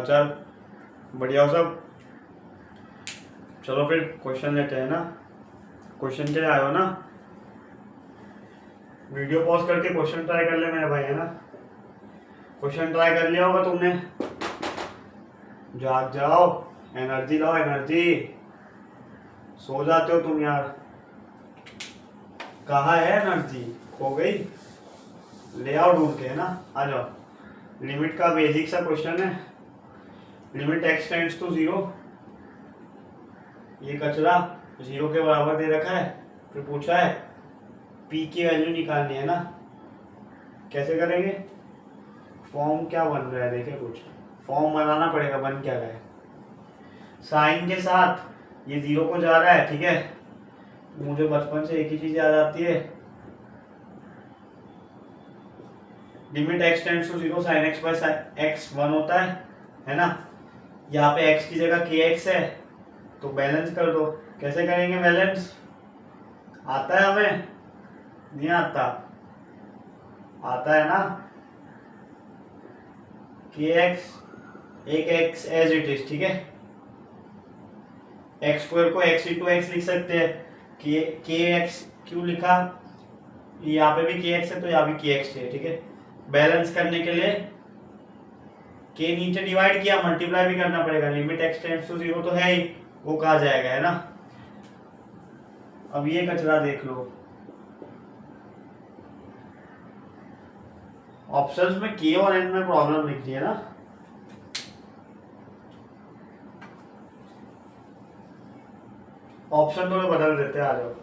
हालचाल? बढ़िया हो सब? चलो फिर क्वेश्चन लेते हैं ना। क्वेश्चन के लिए आए हो ना? वीडियो पॉज करके क्वेश्चन ट्राई कर ले मेरे भाई, है ना? क्वेश्चन ट्राई कर लिया होगा तुमने। जाग जाओ, एनर्जी लाओ एनर्जी। सो जाते हो तुम यार। कहाँ है एनर्जी? खो गई? ले आओ ढूंढ के, है ना? आ जाओ। लिमिट का बेसिक सा क्वेश्चन है। Limit x tends to zero. ये कचरा जीरो के बराबर दे रखा है। फिर पूछा है पी की वैल्यू निकालनी है ना। कैसे करेंगे? फॉर्म क्या बन रहा है देखे कुछ। फॉर्म बनाना पड़ेगा। बन क्या रहा है? साइन के साथ ये जीरो को जा रहा है, ठीक है। मुझे बचपन से एक ही चीज याद आती है, limit x tends to zero sine x by sine x 1 होता है ना। यहाँ पे एक्स की जगह के एक्स है, तो बैलेंस कर दो। कैसे करेंगे बैलेंस? आता है हमें? नहीं आता? आता है ना। के एक्स एक एक्स एज इट इज, ठीक है। एक्स स्क्वायर को एक्स इंटू एक्स लिख सकते हैं। के एक्स क्यों लिखा? यहाँ पे भी के एक्स है तो यहाँ भी के एक्स है, ठीक है। बैलेंस करने के लिए के नीचे डिवाइड किया, मल्टीप्लाई भी करना पड़ेगा। Limit x tends to zero तो है ही, वो कहा जाएगा, है ना। अब ये कचरा देख लो। ऑप्शंस में के और एन में प्रॉब्लम लिख दी है ना। ऑप्शन थोड़े बदल देते हैं, आ जाओ।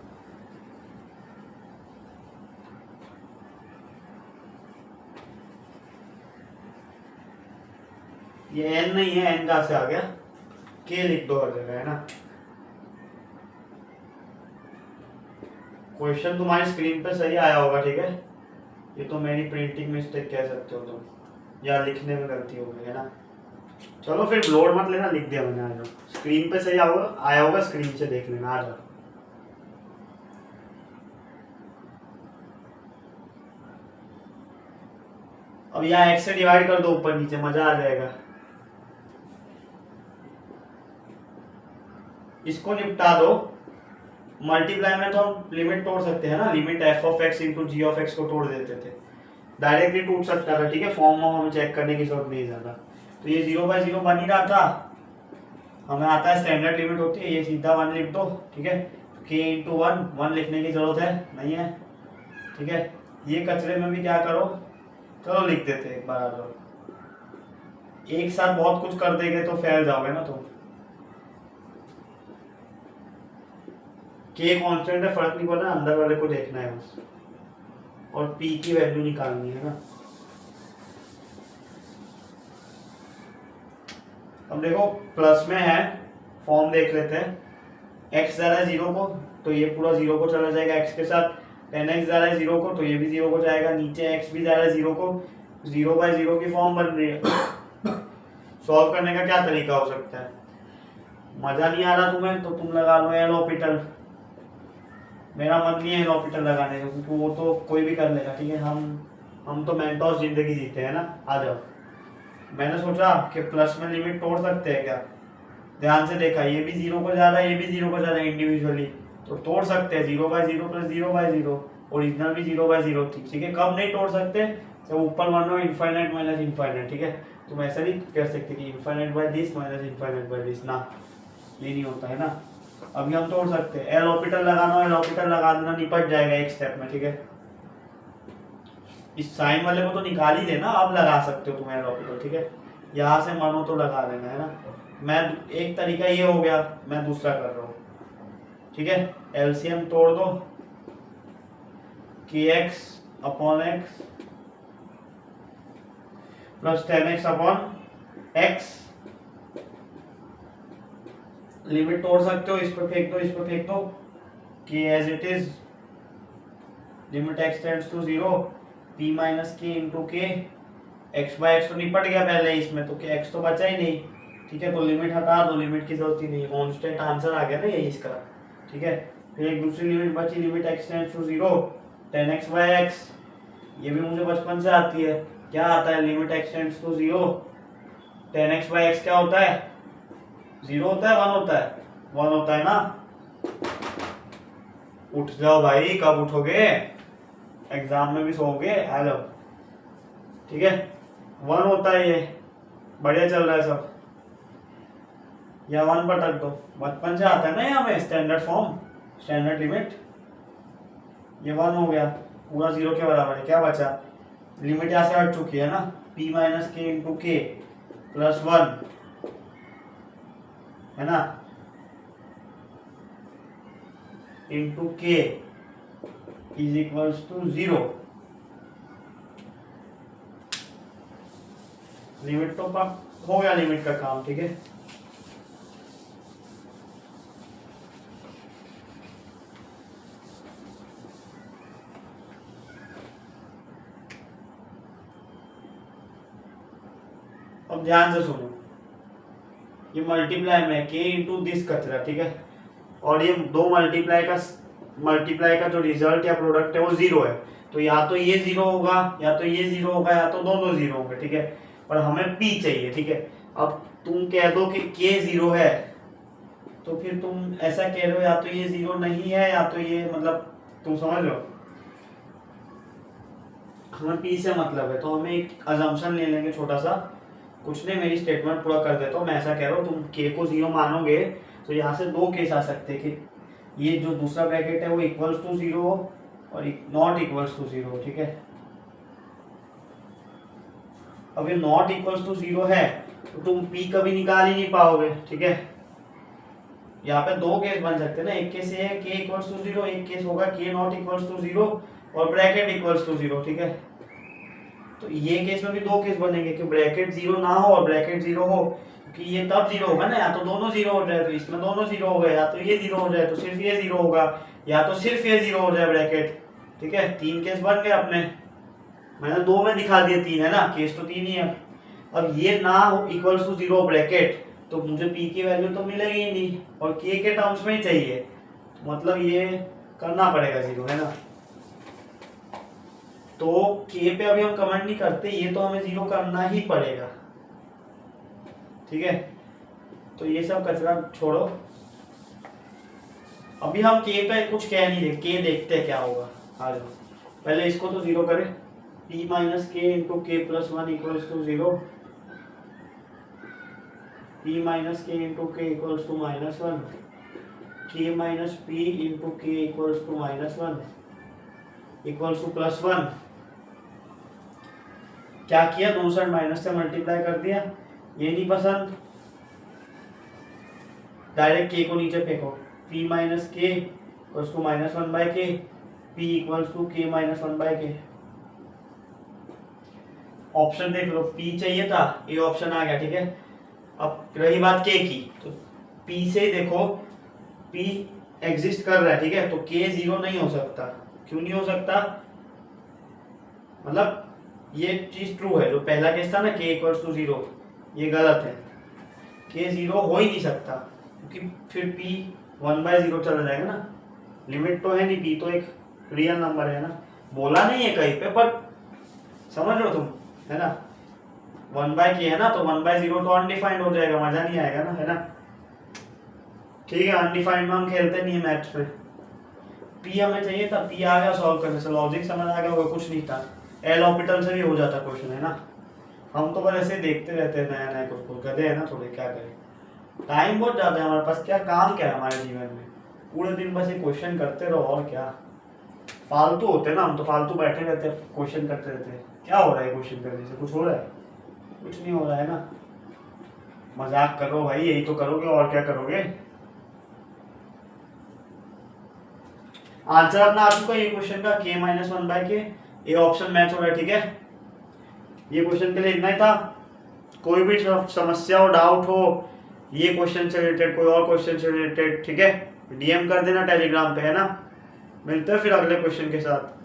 ये एन नहीं है, एन कहां से आ गया? के लिख दो हर जगह, है ना। क्वेश्चन तुम्हारी स्क्रीन पे सही आया होगा, ठीक है। ये तो मेरी प्रिंटिंग मिस्टेक कह सकते हो तुम, या लिखने में गलती हो गई, है ना। चलो फिर लोड मत लेना, लिख दिया मैंने। आ जाओ, स्क्रीन पे सही आया होगा, स्क्रीन से देख लेना। आ जाओ। अब यहाँ एक्स से डिवाइड कर दो ऊपर नीचे, मजा आ जाएगा। इसको निपटा दो। मल्टीप्लाई में तो हम लिमिट तोड़ सकते हैं ना। Limit f of x into g of x को तोड़ देते थे, डायरेक्टली टूट सकता था, ठीक है। फॉर्म में हमें चेक करने की जरूरत नहीं ज्यादा। तो ये 0/0 बन ही रहा था। हमें आता है स्टैंडर्ड लिमिट होती है, ये सीधा 1 लिख दो, ठीक है। के इंटू 1 लिखने की जरूरत है नहीं है, ठीक है। ये कचरे में भी क्या करो, चलो लिख देते एक बार। आ जाओ, एक साथ बहुत कुछ कर देंगे तो फैल जाओगे ना तुम। के कांस्टेंट है, फर्क नहीं पड़ना, अंदर वाले को देखना है बस। और पी की वैल्यू निकालनी है ना। अब देखो प्लस में है, फॉर्म देख लेते हैं। एक्स जा रहा है जीरो को, तो ये पूरा जीरो को चला जाएगा एक्स के साथ। 10x जा रहा है जीरो को, तो ये भी जीरो को जाएगा। नीचे एक्स भी जा रहा है जीरो को, 0/0 की फॉर्म बन रही है। सॉल्व करने का क्या तरीका हो सकता है? मजा नहीं आ रहा तुम्हें तो तुम लगा लो एल ऑपिटल। मेरा मन नहीं है एल ऑपिटल लगाने का, क्योंकि वो तो कोई भी कर लेगा, ठीक है। हम तो मेंटोस जिंदगी जीते हैं ना। आ जाओ। मैंने सोचा कि प्लस में लिमिट तोड़ सकते हैं क्या। ध्यान से देखा, ये भी जीरो को जा रहा है, ये भी जीरो को जा रहा है इंडिविजुअली, तो तोड़ सकते हैं। 0/0 प्लस 0/0, ओरिजिनल भी 0/0 थी, ठीक है। कब नहीं तोड़ सकते? जब ऊपर मान लो इनफाइनाइट माइनस इनफाइनाइट, ठीक है। तुम ऐसा नहीं कर सकते कि infinite by this minus infinite by this, ना, ये नहीं होता है ना। अभी हम तोड़ सकते हैं। एल ऑपिटल लगाना, एल ऑपिटल लगा देना, निपट जाएगा एक स्टेप में, ठीक है। इस साइन वाले को तो निकाल ही लेना, अब लगा सकते हो तुम एल ऑपिटल, ठीक है। यहाँ से मानो तो लगा लेना, है ना। मैं एक तरीका ये हो गया, मैं दूसरा कर रहा हूँ, ठीक है। एलसीएम तोड़ दो, कि x upon x plus 10x upon x. Limit तोड़ सकते हो, इस पर फेंक दो, इस पर फेंक दो, कि as it is limit x tends to 0 p minus k into k. x/x तो निपट गया पहले इसमें, तो कि x तो बचा ही नहीं, ठीक है। तो लिमिट हटा दो, लिमिट की जरूरत ही नहीं, कांस्टेंट आंसर आ गया ना ये इसका, ठीक है। फिर एक दूसरी लिमिट बची, limit x tends to 0 10x/x। ये भी मुझे बचपन से आती है। क्या आता है? Limit x tends to 0 10x/x क्या होता है? 0 होता है, 1 होता है? 1 होता है ना। उठ जाओ भाई, कब उठोगे? एग्जाम में भी सोओगे? हेलो, ठीक है, 1 होता है ये। बढ़िया चल रहा है सब, या 1 पर रख दो। बचपन से आता है ना यहाँ में स्टैंडर्ड फॉर्म, स्टैंडर्ड लिमिट। ये 1 हो गया, पूरा 0 के बराबर है। क्या बचा? लिमिट यहाँ से हट चुकी है ना, p minus k into k plus 1 है ना, इंटू के इज इक्वल्स टू 0। लिमिट तो हो गया, लिमिट का काम, ठीक है। अब ध्यान से सुनो, ये मल्टीप्लाई में के इंटू दिस कचरा, ठीक है, और ये दो मल्टीप्लाई का जो रिजल्ट या प्रोडक्ट है वो 0 है। तो या तो ये 0 होगा, या तो ये 0 होगा, या तो दोनों 0 होंगे, ठीक है। पर हमें p चाहिए, ठीक है। अब तुम कह दो कि k 0 है, तो फिर तुम ऐसा कह रहे हो या तो ये 0 नहीं है, या तो ये, मतलब तुम समझ लो, हमें p से मतलब है। तो हमें एक अजम्पशन ले लेंगे छोटा सा, कुछ नहीं, मेरी स्टेटमेंट पूरा कर देता हूँ। मैं ऐसा कह रहा हूँ, तुम k को 0 मानोगे तो यहाँ से दो केस आ सकते हैं कि ये जो दूसरा ब्रैकेट है वो इक्वल्स टू 0 और नॉट इक्वल्स टू 0, ठीक है। अब ये नॉट इक्वल्स टू 0 है तो तुम p कभी निकाल ही नहीं पाओगे, ठीक है। यहाँ पे दो केस बन सकते हैं ना, एक केस ये है k इक्वल्स टू 0, एक केस होगा k नॉट इक्वल्स टू 0 और ब्रैकेट इक्वल्स टू 0, ठीक है। तो ये केस में भी दो केस बनेंगे कि ब्रैकेट 0 ना हो और ब्रैकेट 0 हो, क्योंकि ये तब 0 होगा ना, या तो दोनों 0 हो जाए तो इसमें दोनों 0 हो गए, या तो ये 0 हो जाए तो सिर्फ ये 0 होगा, या तो सिर्फ ये 0 हो जाए ब्रैकेट, ठीक है। 3 केस बन गए अपने, मैंने 2 में दिखा दिए, 3 है ना, केस तो 3 ही है। अब ये ना हो इक्वल्स टू 0 ब्रैकेट, तो मुझे p की वैल्यू तो मिलेगी ही नहीं, और k के टर्म्स में ही चाहिए, मतलब ये करना पड़ेगा 0, है ना। तो k पे अभी हम कमेंट नहीं करते, ये तो हमें 0 करना ही पड़ेगा, ठीक है। तो ये सब कचरा छोड़ो, अभी हम k पे कुछ कह नहीं रहे, k देखते हैं क्या होगा। आ जाओ, पहले इसको तो 0 करें, p minus k into k plus 1 equals to 0, p minus k into k equals to -1, k minus p into k equals to -1 equals to +1। क्या किया, दोनों साइड माइनस से मल्टीप्लाई कर दिया। ये नहीं पसंद, डायरेक्ट k को नीचे फेंको, p minus k equals to -1/k, p equals to k minus 1/k। Option देख लो, p चाहिए था, ये ऑप्शन आ गया, ठीक है। अब रही बात k की, तो p से देखो p एग्जिस्ट कर रहा है, ठीक है, तो k 0 नहीं हो सकता। क्यों नहीं हो सकता? मतलब ये चीज ट्रू है, जो पहला केस था ना k इक्वल्स टू 0, ये गलत है, k 0 हो ही नहीं सकता, क्योंकि फिर p 1/0 चला जाएगा ना। लिमिट तो है नहीं, p तो एक रियल नंबर है ना, बोला नहीं है कहीं पे, पर समझ लो तुम, है ना। 1/k है ना, तो 1/0 तो अनडिफाइंड हो जाएगा, मजा नहीं आएगा ना, है ना। ठीक है, अनडिफाइंड में हम खेलते नहीं है मैथ्स में। p हमें चाहिए था, p आ गया, सॉल्व करने से लॉजिक समझ आ गया होगा, कुछ नहीं था। एल ऑर्बिटल से भी हो जाता क्वेश्चन, है ना। हम तो बस ऐसे देखते रहते हैं, नया नया कुछ गधे है ना थोड़े, क्या करें, टाइम बहुत ज़्यादा है हमारे पास। क्या काम क्या है हमारे जीवन में, पूरे दिन बस ये क्वेश्चन करते रहो, और क्या। फालतू होते हैं ना हम, तो फालतू बैठे रहते हैं, क्वेश्चन करते रहते हैं। क्या हो रहा है क्वेश्चन करने से, कुछ हो रहा है? कुछ नहीं हो रहा है ना। मजाक करो भाई, यही तो करोगे, और क्या करोगे। आंसर अपना आ चुका है ये क्वेश्चन का, k माइनस 1/k, ये ऑप्शन मैच हो रहा है, ठीक है। ये क्वेश्चन के लिए इतना ही था। कोई भी समस्या हो, डाउट हो ये क्वेश्चन से रिलेटेड, कोई और क्वेश्चन से रिलेटेड, ठीक है, डीएम कर देना टेलीग्राम पे, है ना। मिलते हैं फिर अगले क्वेश्चन के साथ।